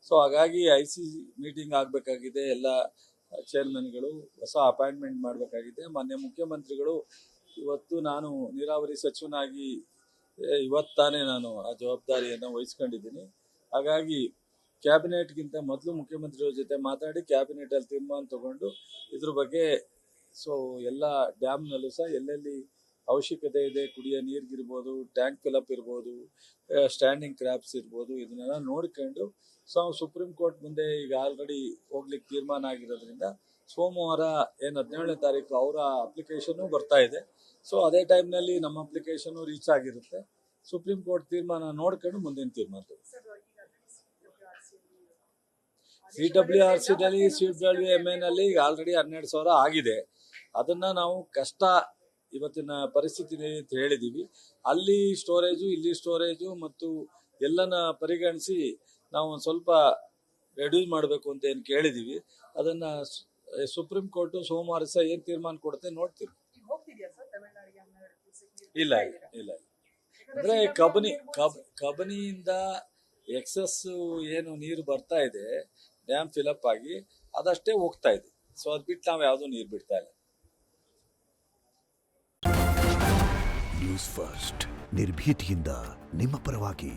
So ಹಾಗಾಗಿ IC meeting ಆಗಬೇಕಾಗಿದೆ. ಎಲ್ಲ ಚೇರ್ಮನ್ಗಳು ಹೊಸ ಅಪಾಯಿಂಟ್ಮೆಂಟ್ ಮಾಡಬೇಕಾಗಿದೆ. ಮಾನ್ಯ ಮುಖ್ಯಮಂತ್ರಿಗಳು ಇವತ್ತು ನಾನು ನೀರಾವರಿ ಸಚಿವನಾಗಿ ಇವತ್ತಾನೇ ನಾನು ಆ ಜವಾಬ್ದಾರಿಯನ್ನು ವಹಿಸ್ಕೊಂಡಿದ್ದೀನಿ. ಹಾಗಾಗಿ ಕ್ಯಾಬಿನೆಟ್ಗಿಂತ ಮೊದಲು ಮುಖ್ಯಮಂತ್ರಿಗಳ ಜೊತೆ ಮಾತಾಡಿ ಕ್ಯಾಬಿನೆಟಲ್ಲಿ ತೀರ್ಮಾನ ತಗೊಂಡು ಇದ್ರ ಬಗ್ಗೆ ಎಲ್ಲ ಡ್ಯಾಮ್ನಲ್ಲೂ ಸಹ ಎಲ್ಲೆಲ್ಲಿ ಅವಶ್ಯಕತೆ ಇದೆ, ಕುಡಿಯೋ ನೀರಿಗಿರ್ಬೋದು, ಟ್ಯಾಂಕ್ ಫಿಲಪ್ ಇರ್ಬೋದು, ಸ್ಟ್ಯಾಂಡಿಂಗ್ ಕ್ರಾಪ್ಸ್ ಇರ್ಬೋದು, ಇದನ್ನೆಲ್ಲ ನೋಡ್ಕೊಂಡು ಸುಪ್ರೀಂ ಕೋರ್ಟ್ ಮುಂದೆ ಈಗ ಆಲ್ರೆಡಿ ಹೋಗ್ಲಿಕ್ಕೆ ತೀರ್ಮಾನ ಆಗಿರೋದ್ರಿಂದ ಸೋಮವಾರ 17ನೇ ತಾರೀಕು ಅವರ ಅಪ್ಲಿಕೇಶನ್ನು ಬರ್ತಾ ಇದೆ. ಸೊ ಅದೇ ಟೈಮ್ನಲ್ಲಿ ನಮ್ಮ ಅಪ್ಲಿಕೇಶನ್ನು ರೀಚ್ ಆಗಿರುತ್ತೆ. ಸುಪ್ರೀಂ ಕೋರ್ಟ್ ತೀರ್ಮಾನ ನೋಡ್ಕೊಂಡು ಮುಂದಿನ ತೀರ್ಮಾನ CWRCನಲ್ಲಿ CWMAನಲ್ಲಿ ಈಗ ಆಲ್ರೆಡಿ 12,000 ಆಗಿದೆ. ಅದನ್ನ ನಾವು ಕಷ್ಟ ಇವತ್ತಿನ ಪರಿಸ್ಥಿತಿ ಅಂತ ಹೇಳಿದೀವಿ. ಅಲ್ಲಿ ಸ್ಟೋರೇಜು, ಇಲ್ಲಿ ಸ್ಟೋರೇಜು ಮತ್ತು ಎಲ್ಲನ ಪರಿಗಣಿಸಿ ನಾವು ಒಂದು ಸ್ವಲ್ಪ ರೆಡ್ಯೂಸ್ ಮಾಡಬೇಕು ಅಂತ ಏನು ಕೇಳಿದೀವಿ. ಅದನ್ನ ಸುಪ್ರೀಂ ಕೋರ್ಟ್ ಸೋಮವಾರ ಸಹ ಏನು ತೀರ್ಮಾನ ಕೊಡುತ್ತೆ ನೋಡ್ತೀವಿ. ಇಲ್ಲ ಅಂದ್ರೆ ಕಬಿನಿಯಿಂದ ಎಕ್ಸಸ್ ಏನು ನೀರು ಬರ್ತಾ ಇದೆ ಡ್ಯಾಮ್ ಫಿಲಪ್ ಆಗಿ ಅದಷ್ಟೇ ಹೋಗ್ತಾ ಇದೆ. ಸೊ ಅದ್ ಬಿಟ್ಟು ನಾವು ಯಾವ್ದು ನೀರು ಬಿಡ್ತಾ ಇಲ್ಲ. ನ್ಯೂಸ್ ಫಸ್ಟ್ ನಿರ್ಭೀತಿಯಿಂದ ನಿಮ್ಮ ಪರವಾಗಿ.